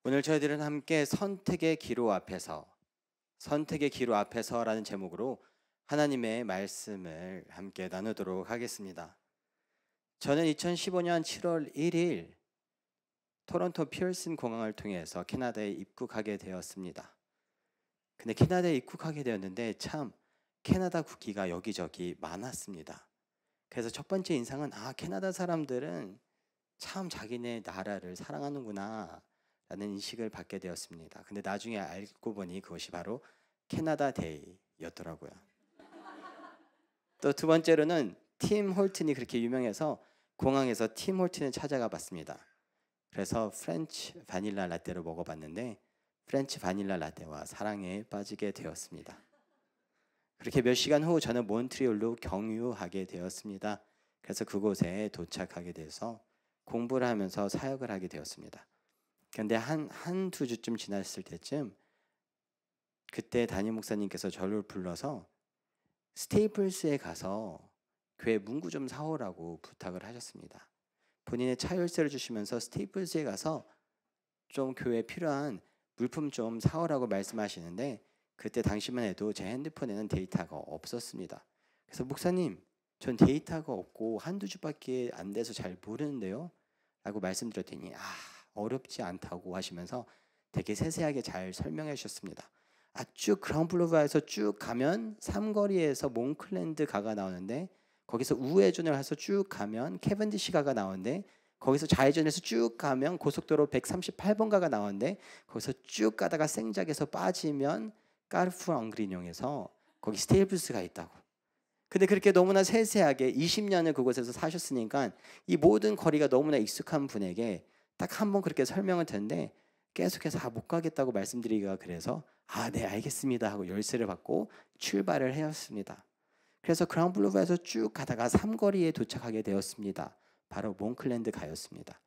오늘 저희들은 함께 선택의 기로 앞에서라는 제목으로 하나님의 말씀을 함께 나누도록 하겠습니다. 저는 2015년 7월 1일 토론토 피어슨 공항을 통해서 캐나다에 입국하게 되었습니다. 근데 캐나다에 입국하게 되었는데 참 캐나다 국기가 여기저기 많았습니다. 그래서 첫 번째 인상은 캐나다 사람들은 참 자기네 나라를 사랑하는구나 라는 인식을 받게 되었습니다. 근데 나중에 알고 보니 그것이 바로 캐나다 데이였더라고요. 또 두 번째로는 팀 홀튼이 그렇게 유명해서 공항에서 팀 홀튼을 찾아가 봤습니다. 그래서 프렌치 바닐라 라떼를 먹어봤는데 프렌치 바닐라 라떼와 사랑에 빠지게 되었습니다. 그렇게 몇 시간 후 저는 몬트리올로 경유하게 되었습니다. 그래서 그곳에 도착하게 돼서 공부를 하면서 사역을 하게 되었습니다. 그런데 한두 주쯤 지났을 때쯤 그때 담임 목사님께서 저를 불러서 스테이플스에 가서 교회 문구 좀 사오라고 부탁을 하셨습니다. 본인의 차 열쇠를 주시면서 스테이플스에 가서 좀 교회에 필요한 물품 좀 사오라고 말씀하시는데 그때 당시만 해도 제 핸드폰에는 데이터가 없었습니다. 그래서 목사님, 전 데이터가 없고 한두 주밖에 안 돼서 잘 모르는데요? 라고 말씀드렸더니 어렵지 않다고 하시면서 되게 세세하게 잘 설명해 주셨습니다. 쭉 그랑블루바에서 쭉 가면 삼거리에서 몽클랜드 가가 나오는데 거기서 우회전을 해서 쭉 가면 캐ven디시 가가 나오는데 거기서 좌회전해서 쭉 가면 고속도로 138번 가가 나오는데 거기서 쭉 가다가 생작에서 빠지면 까르푸 앙그리뇽에서 거기 스테이플스가 있다고. 근데 그렇게 너무나 세세하게 20년을 그곳에서 사셨으니까 이 모든 거리가 너무나 익숙한 분에게 딱 한 번 그렇게 설명을 듣는데 계속해서 못 가겠다고 말씀드리기가 그래서 네 알겠습니다 하고 열쇠를 받고 출발을 하였습니다. 그래서 그랑블루바에서 쭉 가다가 삼거리에 도착하게 되었습니다. 바로 몽클랜드 가였습니다.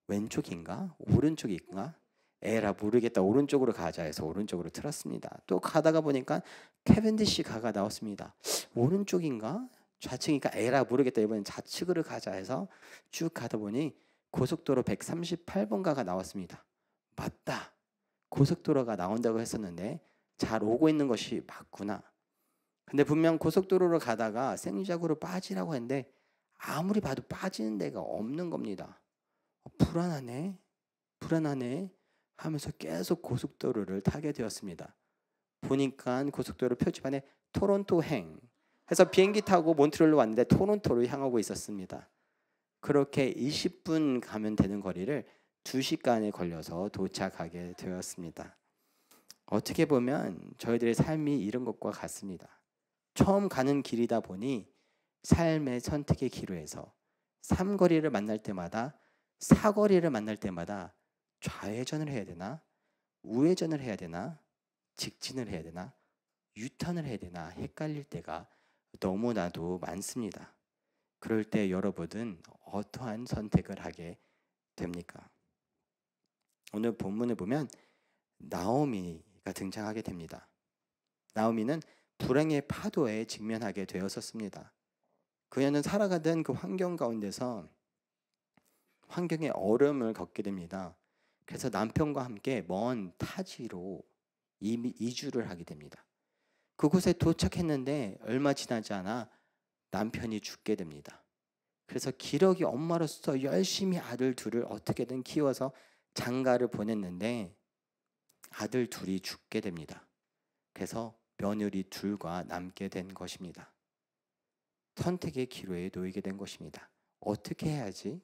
왼쪽인가 오른쪽인가 에라 모르겠다 오른쪽으로 가자 해서 오른쪽으로 틀었습니다. 또 가다가 보니까 캐ven디시 가가 나왔습니다. 오른쪽인가 좌측인가 에라 모르겠다 이번엔 좌측으로 가자 해서 쭉 가다 보니 고속도로 138번 가가 나왔습니다. 맞다. 고속도로가 나온다고 했었는데 잘 오고 있는 것이 맞구나. 근데 분명 고속도로로 가다가 생작으로 빠지라고 했는데 아무리 봐도 빠지는 데가 없는 겁니다. 불안하네 하면서 계속 고속도로를 타게 되었습니다. 보니까 고속도로 표지판에 토론토행 해서 비행기 타고 몬트리올로 왔는데 토론토로 향하고 있었습니다. 그렇게 20분 가면 되는 거리를 2시간에 걸려서 도착하게 되었습니다. 어떻게 보면 저희들의 삶이 이런 것과 같습니다. 처음 가는 길이다 보니 삶의 선택의 기로에서 삼거리를 만날 때마다 사거리를 만날 때마다 좌회전을 해야 되나 우회전을 해야 되나 직진을 해야 되나 유턴을 해야 되나 헷갈릴 때가 너무나도 많습니다. 그럴 때 여러분은 어떠한 선택을 하게 됩니까? 오늘 본문을 보면 나오미가 등장하게 됩니다. 나오미는 불행의 파도에 직면하게 되었었습니다. 그녀는 살아가던 그 환경 가운데서 환경의 어려움을 겪게 됩니다. 그래서 남편과 함께 먼 타지로 이주를 하게 됩니다. 그곳에 도착했는데 얼마 지나지 않아 남편이 죽게 됩니다. 그래서 기러기 엄마로서 열심히 아들 둘을 어떻게든 키워서 장가를 보냈는데 아들 둘이 죽게 됩니다. 그래서 며느리 둘과 남게 된 것입니다. 선택의 기로에 놓이게 된 것입니다. 어떻게 해야지?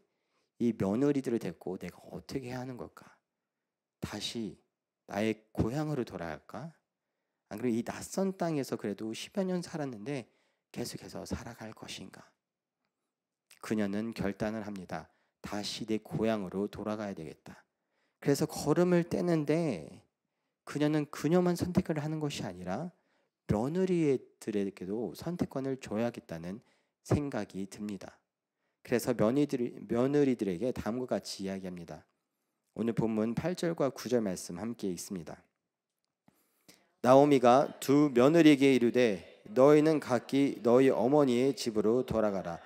이 며느리들을 데리고 내가 어떻게 해야 하는 걸까? 다시 나의 고향으로 돌아갈까? 안 그래도 이 낯선 땅에서 그래도 10여 년 살았는데 계속해서 살아갈 것인가? 그녀는 결단을 합니다. 다시 내 고향으로 돌아가야 되겠다. 그래서 걸음을 떼는데 그녀는 그녀만 선택을 하는 것이 아니라 며느리들에게도 선택권을 줘야겠다는 생각이 듭니다. 그래서 며느리들에게 다음과 같이 이야기합니다. 오늘 본문 8절과 9절 말씀 함께 읽습니다. 나오미가 두 며느리에게 이르되 너희는 각기 너희 어머니의 집으로 돌아가라.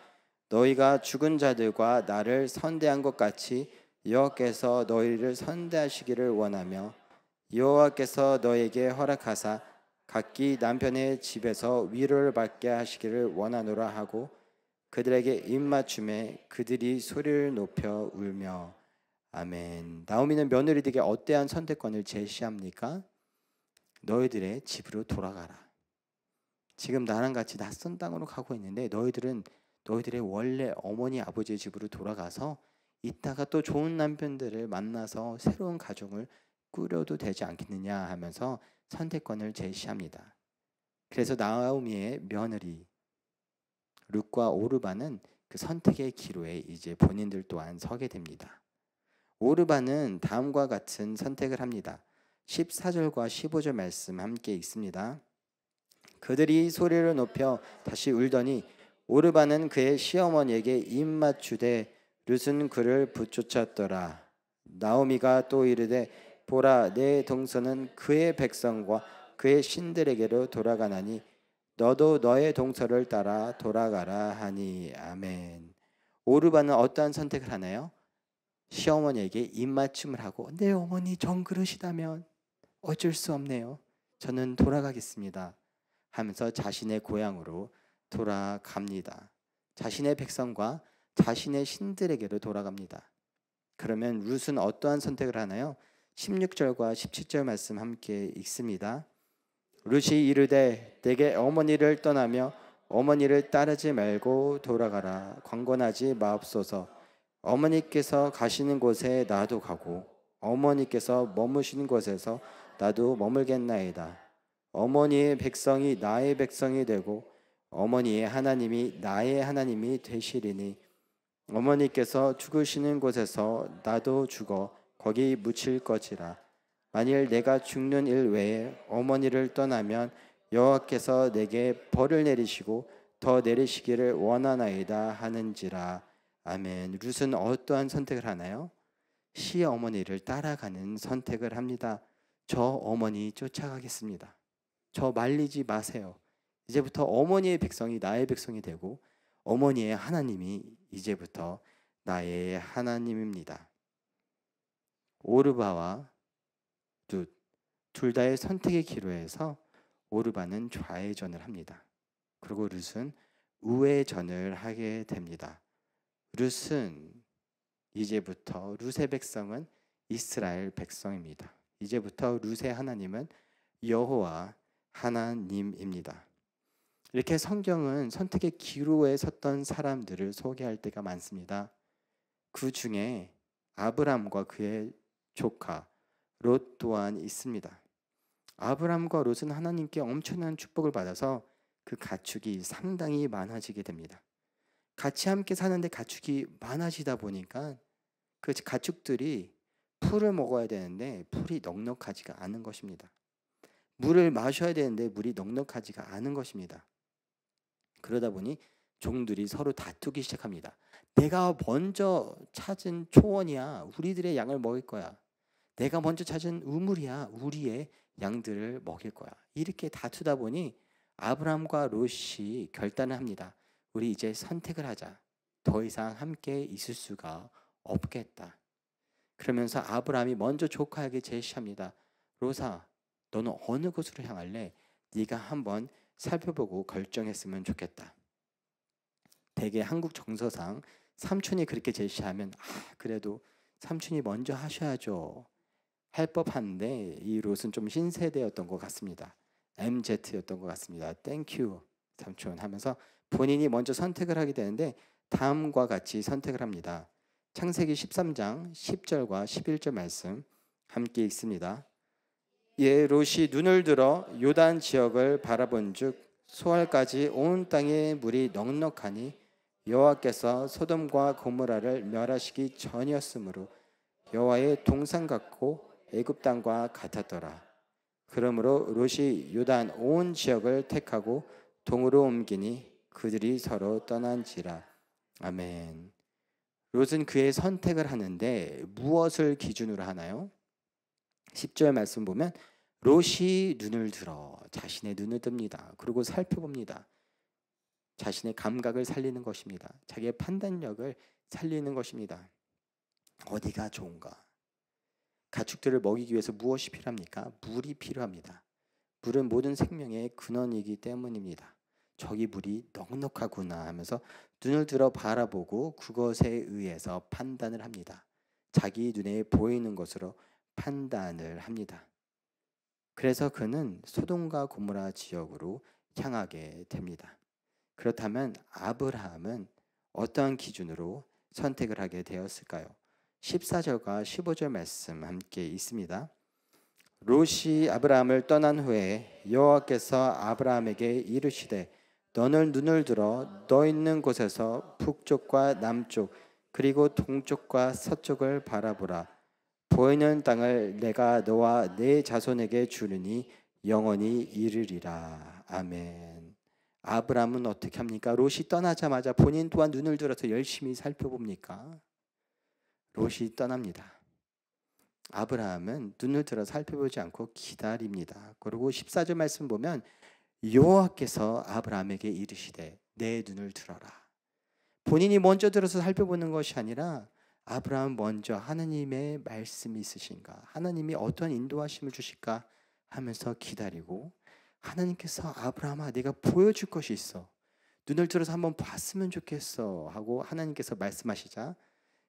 너희가 죽은 자들과 나를 선대한 것 같이 여호와께서 너희를 선대하시기를 원하며 여호와께서 너에게 허락하사 각기 남편의 집에서 위로를 받게 하시기를 원하노라 하고 그들에게 입맞춤에 그들이 소리를 높여 울며. 아멘. 나오미는 며느리들에게 어떠한 선택권을 제시합니까? 너희들의 집으로 돌아가라. 지금 나랑 같이 낯선 땅으로 가고 있는데 너희들의 원래 어머니 아버지의 집으로 돌아가서 이따가 또 좋은 남편들을 만나서 새로운 가정을 꾸려도 되지 않겠느냐 하면서 선택권을 제시합니다. 그래서 나오미의 며느리 룻과 오르바는 그 선택의 기로에 이제 본인들 또한 서게 됩니다. 오르바는 다음과 같은 선택을 합니다. 14절과 15절 말씀 함께 읽습니다. 그들이 소리를 높여 다시 울더니 오르바는 그의 시어머니에게 입맞추되 룻은 그를 붙쫓았더라. 나오미가 또 이르되 보라, 내 동서는 그의 백성과 그의 신들에게로 돌아가나니 너도 너의 동서를 따라 돌아가라 하니. 아멘. 오르바는 어떠한 선택을 하나요? 시어머니에게 입맞춤을 하고 내 어머니 정그러시다면 어쩔 수 없네요. 저는 돌아가겠습니다 하면서 자신의 고향으로 돌아갑니다. 자신의 백성과 자신의 신들에게로 돌아갑니다. 그러면 룻은 어떠한 선택을 하나요? 16절과 17절 말씀 함께 읽습니다. 룻이 이르되 내게 어머니를 떠나며 어머니를 따르지 말고 돌아가라. 강권하지 마옵소서. 어머니께서 가시는 곳에 나도 가고 어머니께서 머무시는 곳에서 나도 머물겠나이다. 어머니의 백성이 나의 백성이 되고 어머니의 하나님이 나의 하나님이 되시리니 어머니께서 죽으시는 곳에서 나도 죽어 거기 묻힐 것이라. 만일 내가 죽는 일 외에 어머니를 떠나면 여호와께서 내게 벌을 내리시고 더 내리시기를 원하나이다 하는지라. 아멘. 룻은 어떠한 선택을 하나요? 시어머니를 따라가는 선택을 합니다. 저 어머니 쫓아가겠습니다. 저 말리지 마세요. 이제부터 어머니의 백성이 나의 백성이 되고 어머니의 하나님이 이제부터 나의 하나님입니다. 오르바와 룻 둘 다의 선택의 기로에서 오르바는 좌회전을 합니다. 그리고 룻은 우회전을 하게 됩니다. 룻은 이제부터 룻의 백성은 이스라엘 백성입니다. 이제부터 룻의 하나님은 여호와 하나님입니다. 이렇게 성경은 선택의 기로에 섰던 사람들을 소개할 때가 많습니다. 그 중에 아브람과 그의 조카 롯 또한 있습니다. 아브람과 롯은 하나님께 엄청난 축복을 받아서 그 가축이 상당히 많아지게 됩니다. 같이 함께 사는데 가축이 많아지다 보니까 그 가축들이 풀을 먹어야 되는데 풀이 넉넉하지가 않은 것입니다. 물을 마셔야 되는데 물이 넉넉하지가 않은 것입니다. 그러다 보니 종들이 서로 다투기 시작합니다. 내가 먼저 찾은 초원이야. 우리들의 양을 먹일 거야. 내가 먼저 찾은 우물이야. 우리의 양들을 먹일 거야. 이렇게 다투다 보니 아브람과 롯이 결단을 합니다. 우리 이제 선택을 하자. 더 이상 함께 있을 수가 없겠다. 그러면서 아브람이 먼저 조카에게 제시합니다. 롯아, 너는 어느 곳으로 향할래? 네가 한번 살펴보고 결정했으면 좋겠다. 대개 한국 정서상 삼촌이 그렇게 제시하면 그래도 삼촌이 먼저 하셔야죠 할 법한데 이 롯은 좀 신세대였던 것 같습니다. MZ였던 것 같습니다. 땡큐 삼촌 하면서 본인이 먼저 선택을 하게 되는데 다음과 같이 선택을 합니다. 창세기 13장 10절과 11절 말씀 함께 읽습니다. 예, 롯이 눈을 들어 요단 지역을 바라본즉 소알까지 온 땅에 물이 넉넉하니 여호와께서 소돔과 고모라를 멸하시기 전이었으므로 여호와의 동산 같고 애굽 땅과 같았더라. 그러므로 롯이 요단 온 지역을 택하고 동으로 옮기니 그들이 서로 떠난지라. 아멘. 롯은 그의 선택을 하는데 무엇을 기준으로 하나요? 10절 말씀 보면 롯이 눈을 들어 자신의 눈을 뜹니다. 그리고 살펴봅니다. 자신의 감각을 살리는 것입니다. 자기의 판단력을 살리는 것입니다. 어디가 좋은가? 가축들을 먹이기 위해서 무엇이 필요합니까? 물이 필요합니다. 물은 모든 생명의 근원이기 때문입니다. 저기 물이 넉넉하구나 하면서 눈을 들어 바라보고 그것에 의해서 판단을 합니다. 자기 눈에 보이는 것으로 판단을 합니다. 그래서 그는 소돔과 고모라 지역으로 향하게 됩니다. 그렇다면 아브라함은 어떠한 기준으로 선택을 하게 되었을까요? 14절과 15절 말씀 함께 있습니다. 롯이 아브라함을 떠난 후에 여호와께서 아브라함에게 이르시되 너는 눈을 들어 너 있는 곳에서 북쪽과 남쪽 그리고 동쪽과 서쪽을 바라보라. 보이는 땅을 내가 너와 네 자손에게 주리니 영원히 이르리라. 아멘. 아브라함은 어떻게 합니까? 롯이 떠나자마자 본인 또한 눈을 들어서 열심히 살펴봅니까? 롯이 떠납니다. 아브라함은 눈을 들어 살펴보지 않고 기다립니다. 그리고 14절 말씀 보면 여호와께서 아브라함에게 이르시되 내 눈을 들어라. 본인이 먼저 들어서 살펴보는 것이 아니라 아브라함 먼저 하나님의 말씀이 있으신가, 하나님이 어떤 인도하심을 주실까 하면서 기다리고, 하나님께서 아브라함아 내가 보여줄 것이 있어, 눈을 들어서 한번 봤으면 좋겠어 하고 하나님께서 말씀하시자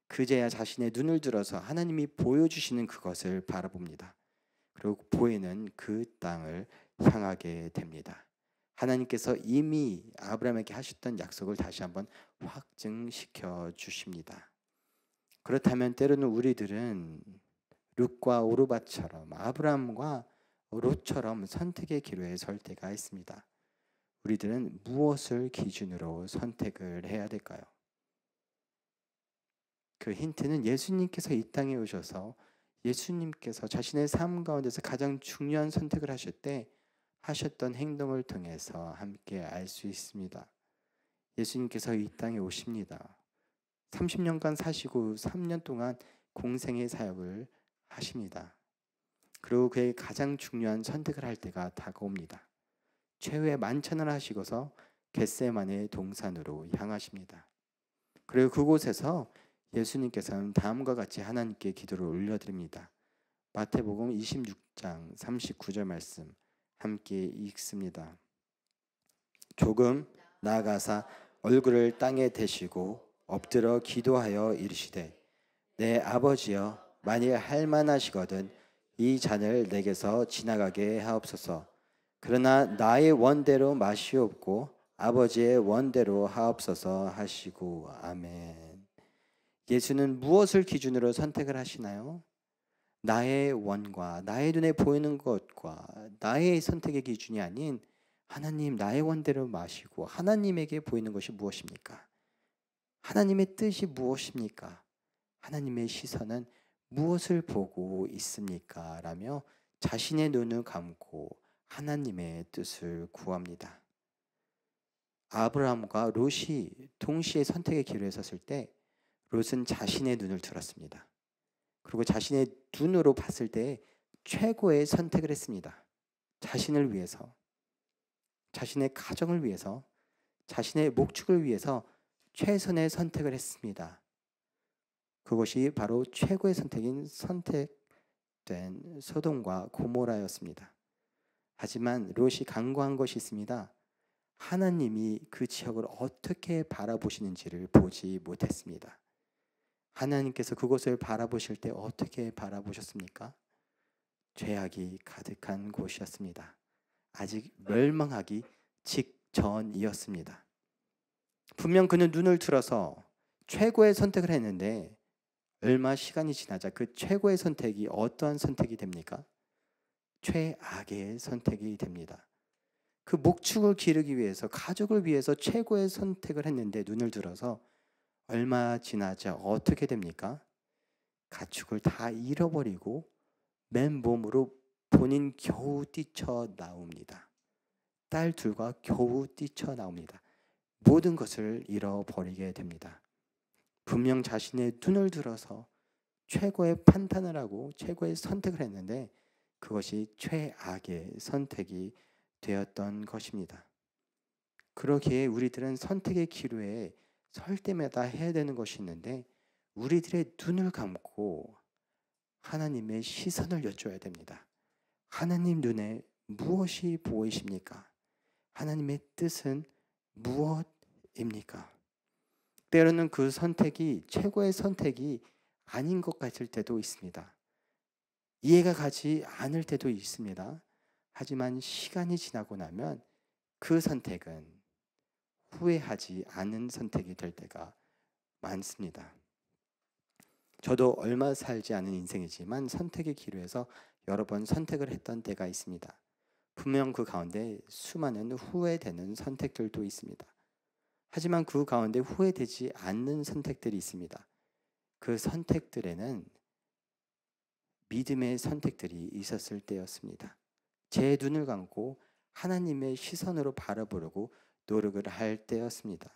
그제야 자신의 눈을 들어서 하나님이 보여주시는 그것을 바라봅니다. 그리고 보이는 그 땅을 향하게 됩니다. 하나님께서 이미 아브라함에게 하셨던 약속을 다시 한번 확증시켜 주십니다. 그렇다면 때로는 우리들은 룻과 오르밧처럼 아브라함과 롯처럼 선택의 기로에 설 때가 있습니다. 우리들은 무엇을 기준으로 선택을 해야 될까요? 그 힌트는 예수님께서 이 땅에 오셔서 예수님께서 자신의 삶 가운데서 가장 중요한 선택을 하실 때 하셨던 행동을 통해서 함께 알 수 있습니다. 예수님께서 이 땅에 오십니다. 30년간 사시고 3년 동안 공생의 사역을 하십니다. 그리고 그의 가장 중요한 선택을 할 때가 다가옵니다. 최후의 만찬을 하시고서 겟세마네 동산으로 향하십니다. 그리고 그곳에서 예수님께서는 다음과 같이 하나님께 기도를 올려드립니다. 마태복음 26장 39절 말씀 함께 읽습니다. 조금 나아가사 얼굴을 땅에 대시고 엎드려 기도하여 이르시되 내 아버지여 만일 할만하시거든 이 잔을 내게서 지나가게 하옵소서. 그러나 나의 원대로 마시옵고 아버지의 원대로 하옵소서 하시고. 아멘. 예수는 무엇을 기준으로 선택을 하시나요? 나의 원과 나의 눈에 보이는 것과 나의 선택의 기준이 아닌 하나님 나의 원대로 마시고 하나님에게 보이는 것이 무엇입니까? 하나님의 뜻이 무엇입니까? 하나님의 시선은 무엇을 보고 있습니까? 라며 자신의 눈을 감고 하나님의 뜻을 구합니다. 아브라함과 롯이 동시에 선택의 기로에 섰을 때 롯은 자신의 눈을 들었습니다. 그리고 자신의 눈으로 봤을 때 최고의 선택을 했습니다. 자신을 위해서, 자신의 가정을 위해서, 자신의 목축을 위해서 최선의 선택을 했습니다. 그것이 바로 최고의 선택인 선택된 소돔과 고모라였습니다. 하지만 롯이 간과한 것이 있습니다. 하나님이 그 지역을 어떻게 바라보시는지를 보지 못했습니다. 하나님께서 그곳을 바라보실 때 어떻게 바라보셨습니까? 죄악이 가득한 곳이었습니다. 아직 멸망하기 직전이었습니다. 분명 그는 눈을 들어서 최고의 선택을 했는데 얼마 시간이 지나자 그 최고의 선택이 어떠한 선택이 됩니까? 최악의 선택이 됩니다. 그 목축을 기르기 위해서, 가족을 위해서 최고의 선택을 했는데 눈을 들어서 얼마 지나자 어떻게 됩니까? 가축을 다 잃어버리고 맨몸으로 본인 겨우 뛰쳐나옵니다. 딸 둘과 겨우 뛰쳐나옵니다. 모든 것을 잃어버리게 됩니다. 분명 자신의 눈을 들어서 최고의 판단을 하고 최고의 선택을 했는데 그것이 최악의 선택이 되었던 것입니다. 그러기에 우리들은 선택의 기로에 설 때마다 해야 되는 것이 있는데 우리들의 눈을 감고 하나님의 시선을 여쭤야 됩니다. 하나님 눈에 무엇이 보이십니까? 하나님의 뜻은 무엇입니까? 때로는 그 선택이 최고의 선택이 아닌 것 같을 때도 있습니다. 이해가 가지 않을 때도 있습니다. 하지만 시간이 지나고 나면 그 선택은 후회하지 않은 선택이 될 때가 많습니다. 저도 얼마 살지 않은 인생이지만 선택의 기로에서 여러 번 선택을 했던 때가 있습니다. 분명 그 가운데 수많은 후회되는 선택들도 있습니다. 하지만 그 가운데 후회되지 않는 선택들이 있습니다. 그 선택들에는 믿음의 선택들이 있었을 때였습니다. 제 눈을 감고 하나님의 시선으로 바라보려고 노력을 할 때였습니다.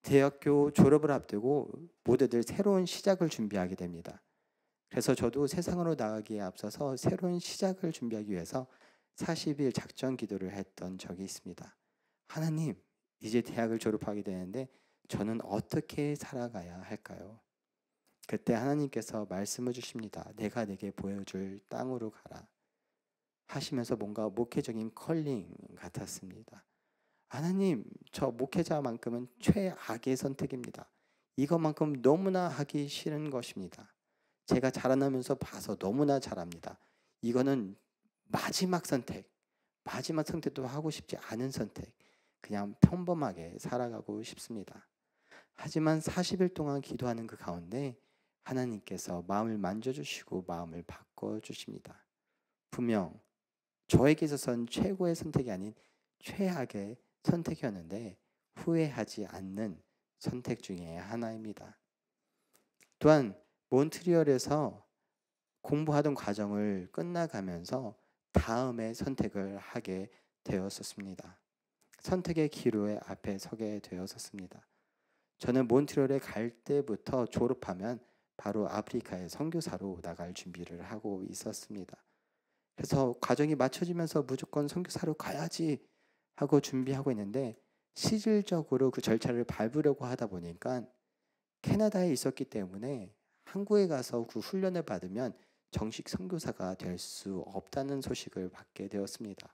대학교 졸업을 앞두고 모두들 새로운 시작을 준비하게 됩니다. 그래서 저도 세상으로 나가기에 앞서서 새로운 시작을 준비하기 위해서 40일 작전 기도를 했던 적이 있습니다. 하나님, 이제 대학을 졸업하게 되는데 저는 어떻게 살아가야 할까요? 그때 하나님께서 말씀을 주십니다. 내가 내게 보여줄 땅으로 가라 하시면서 뭔가 목회적인 컬링 같았습니다. 하나님, 저 목회자만큼은 최악의 선택입니다. 이것만큼 너무나 하기 싫은 것입니다. 제가 자라나면서 봐서 너무나 잘합니다. 이거는 마지막 선택도 하고 싶지 않은 선택. 그냥 평범하게 살아가고 싶습니다. 하지만 40일 동안 기도하는 그 가운데 하나님께서 마음을 만져주시고 마음을 바꿔주십니다. 분명 저에게 있어서는 최고의 선택이 아닌 최악의 선택이었는데 후회하지 않는 선택 중에 하나입니다. 또한 몬트리올에서 공부하던 과정을 끝나가면서 다음에 선택을 하게 되었었습니다. 선택의 기로에 앞에 서게 되었었습니다. 저는 몬트리올에 갈 때부터 졸업하면 바로 아프리카에 선교사로 나갈 준비를 하고 있었습니다. 그래서 과정이 맞춰지면서 무조건 선교사로 가야지 하고 준비하고 있는데 실질적으로 그 절차를 밟으려고 하다 보니까 캐나다에 있었기 때문에 한국에 가서 그 훈련을 받으면 정식 선교사가 될 수 없다는 소식을 받게 되었습니다.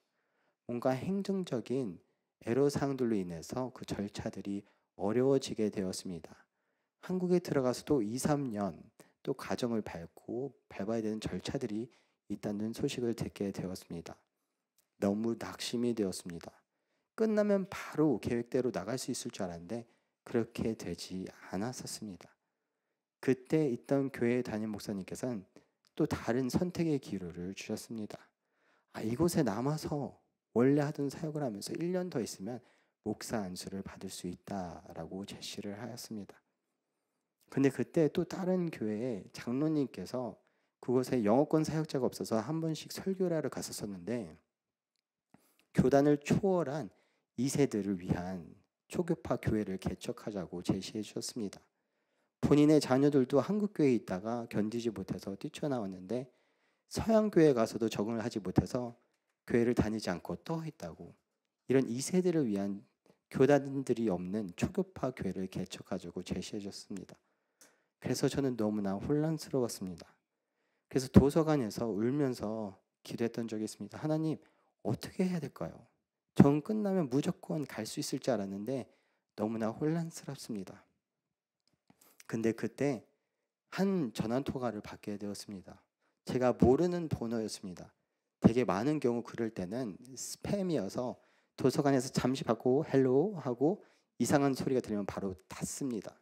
뭔가 행정적인 애로사항들로 인해서 그 절차들이 어려워지게 되었습니다. 한국에 들어가서도 2, 3년 또 과정을 밟아야 되는 절차들이 있다는 소식을 듣게 되었습니다. 너무 낙심이 되었습니다. 끝나면 바로 계획대로 나갈 수 있을 줄 알았는데 그렇게 되지 않았었습니다. 그때 있던 교회 담임 목사님께서는 또 다른 선택의 기로를 주셨습니다. 이곳에 남아서 원래 하던 사역을 하면서 1년 더 있으면 목사 안수를 받을 수 있다라고 제시를 하였습니다. 근데 그때 또 다른 교회에 장로님께서 그곳에 영어권 사역자가 없어서 한 번씩 설교를 하러 갔었었는데 교단을 초월한 2세들을 위한 초교파 교회를 개척하자고 제시해 주셨습니다. 본인의 자녀들도 한국 교회에 있다가 견디지 못해서 뛰쳐나왔는데 서양 교회에 가서도 적응을 하지 못해서 교회를 다니지 않고 떠 있다고, 이런 2세들을 위한 교단들이 없는 초교파 교회를 개척하자고 제시해 줬습니다. 그래서 저는 너무나 혼란스러웠습니다. 그래서 도서관에서 울면서 기도했던 적이 있습니다. 하나님, 어떻게 해야 될까요? 정 끝나면 무조건 갈 수 있을 줄 알았는데 너무나 혼란스럽습니다. 근데 그때 한 전화 통화를 받게 되었습니다. 제가 모르는 번호였습니다. 되게 많은 경우 그럴 때는 스팸이어서 도서관에서 잠시 받고 헬로 하고 이상한 소리가 들리면 바로 닫습니다.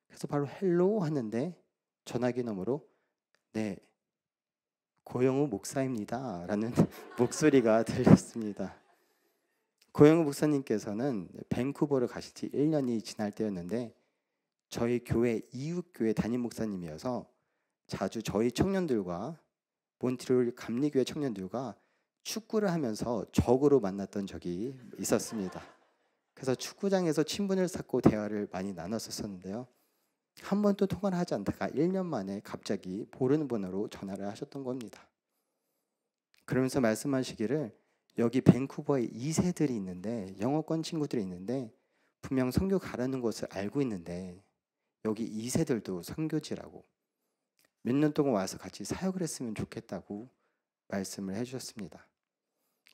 그래서 바로 헬로 하는데 전화기 너머로 네, 고영우 목사입니다 라는 목소리가 들렸습니다. 고영우 목사님께서는 밴쿠버를 가신 지 1년이 지날 때였는데 저희 교회 이웃교회 담임 목사님이어서 자주 저희 청년들과 몬트리올 감리교회 청년들과 축구를 하면서 적으로 만났던 적이 있었습니다. 그래서 축구장에서 친분을 쌓고 대화를 많이 나눴었는데요. 한 번도 통화를 하지 않다가 1년 만에 갑자기 모르는 번호로 전화를 하셨던 겁니다. 그러면서 말씀하시기를 여기 밴쿠버에 2세들이 있는데 영어권 친구들이 있는데 분명 선교 가라는 것을 알고 있는데 여기 2세들도 선교지라고 몇 년 동안 와서 같이 사역을 했으면 좋겠다고 말씀을 해주셨습니다.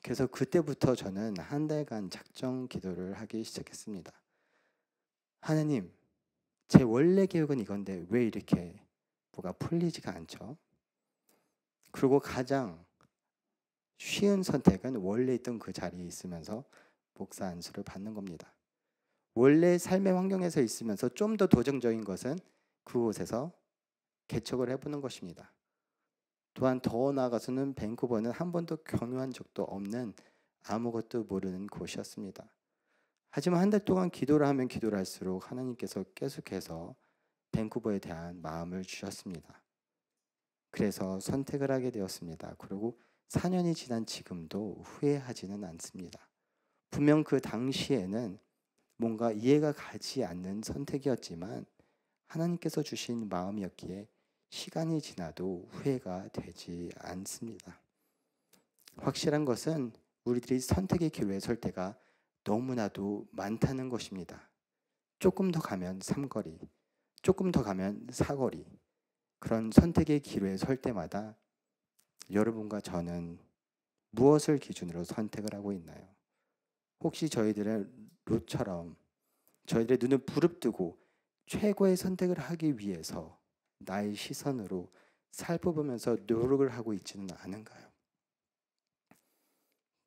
그래서 그때부터 저는 한 달간 작정 기도를 하기 시작했습니다. 하나님, 제 원래 계획은 이건데 왜 이렇게 뭐가 풀리지가 않죠? 그리고 가장 쉬운 선택은 원래 있던 그 자리에 있으면서 목사 안수를 받는 겁니다. 원래 삶의 환경에서 있으면서 좀 더 도전적인 것은 그곳에서 개척을 해보는 것입니다. 또한 더 나아가서는 밴쿠버는 한 번도 경유한 적도 없는 아무것도 모르는 곳이었습니다. 하지만 한 달 동안 기도를 하면 기도를 할수록 하나님께서 계속해서 밴쿠버에 대한 마음을 주셨습니다. 그래서 선택을 하게 되었습니다. 그리고 4년이 지난 지금도 후회하지는 않습니다. 분명 그 당시에는 뭔가 이해가 가지 않는 선택이었지만 하나님께서 주신 마음이었기에 시간이 지나도 후회가 되지 않습니다. 확실한 것은 우리들이 선택의 기로에 설 때가 너무나도 많다는 것입니다. 조금 더 가면 3거리, 조금 더 가면 4거리, 그런 선택의 기로에 설 때마다 여러분과 저는 무엇을 기준으로 선택을 하고 있나요? 혹시 저희들의 롯처럼 저희들의 눈을 부릅뜨고 최고의 선택을 하기 위해서 나의 시선으로 살펴보면서 노력을 하고 있지는 않은가요?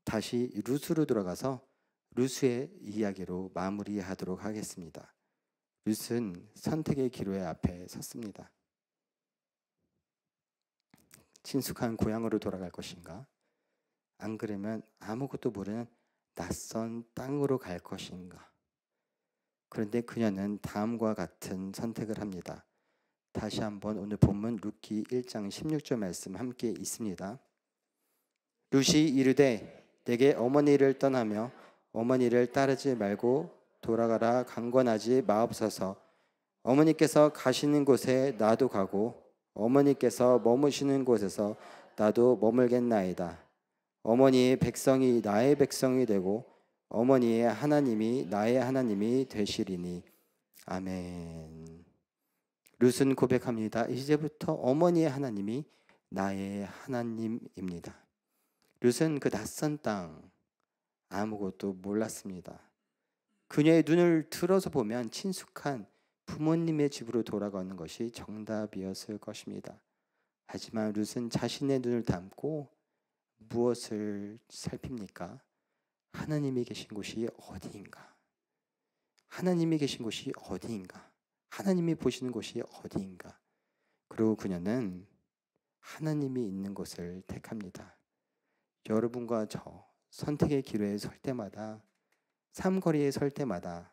다시 룻으로 돌아가서 룻의 이야기로 마무리하도록 하겠습니다. 룻은 선택의 기로의 앞에 섰습니다. 친숙한 고향으로 돌아갈 것인가? 안 그러면 아무것도 모르는 낯선 땅으로 갈 것인가? 그런데 그녀는 다음과 같은 선택을 합니다. 다시 한번 오늘 본문 룻기 1장 16절 말씀 함께 있습니다. 룻이 이르되 내게 어머니를 떠나며 어머니를 따르지 말고 돌아가라 강권하지 마옵소서. 어머니께서 가시는 곳에 나도 가고 어머니께서 머무시는 곳에서 나도 머물겠나이다. 어머니의 백성이 나의 백성이 되고 어머니의 하나님이 나의 하나님이 되시리니. 아멘. 룻은 고백합니다. 이제부터 어머니의 하나님이 나의 하나님입니다. 룻은 그 낯선 땅 아무것도 몰랐습니다. 그녀의 눈을 들어서 보면 친숙한 부모님의 집으로 돌아가는 것이 정답이었을 것입니다. 하지만 룻은 자신의 눈을 감고 무엇을 살핍니까? 하나님이 계신 곳이 어디인가? 하나님이 계신 곳이 어디인가? 하나님이 보시는 곳이 어디인가? 그리고 그녀는 하나님이 있는 곳을 택합니다. 여러분과 저 선택의 기로에 설 때마다, 삼거리에 설 때마다,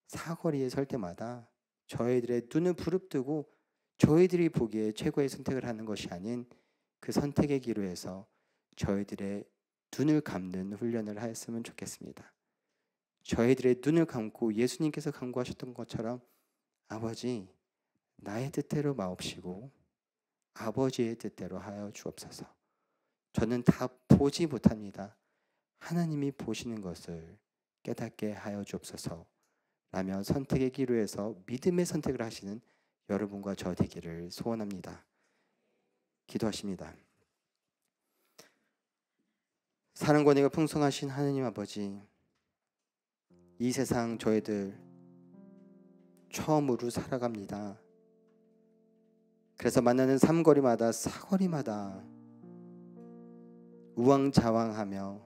사거리에 설 때마다 저희들의 눈을 부릅뜨고 저희들이 보기에 최고의 선택을 하는 것이 아닌 그 선택의 기로에서 저희들의 눈을 감는 훈련을 하였으면 좋겠습니다. 저희들의 눈을 감고 예수님께서 간구하셨던 것처럼 아버지, 나의 뜻대로 마옵시고 아버지의 뜻대로 하여 주옵소서. 저는 다 보지 못합니다. 하나님이 보시는 것을 깨닫게 하여 주옵소서 라며 선택의 기로에서 믿음의 선택을 하시는 여러분과 저 되기를 소원합니다. 기도하십니다. 사랑 권위가 풍성하신 하나님 아버지, 이 세상 저희들 처음으로 살아갑니다. 그래서 만나는 삼거리마다 사거리마다 우왕좌왕하며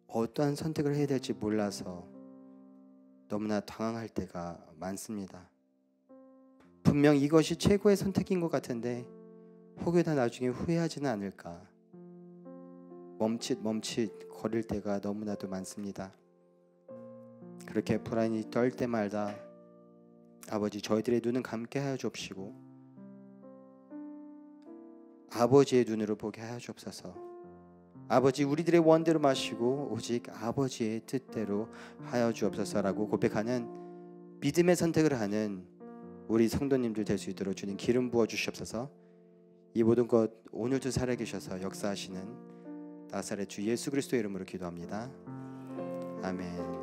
어떠한 선택을 해야 될지 몰라서 너무나 당황할 때가 많습니다. 분명 이것이 최고의 선택인 것 같은데 혹여나 나중에 후회하지는 않을까 멈칫 거릴 때가 너무나도 많습니다. 그렇게 불안이 떨 때마다 아버지, 저희들의 눈은 감게 하여 주옵시고 아버지의 눈으로 보게 하여 주옵소서. 아버지, 우리들의 원대로 마시고 오직 아버지의 뜻대로 하여 주옵소서라고 고백하는 믿음의 선택을 하는 우리 성도님들 될 수 있도록 주님 기름 부어 주시옵소서. 이 모든 것 오늘도 살아계셔서 역사하시는 나사렛 주 예수 그리스도의 이름으로 기도합니다. 아멘.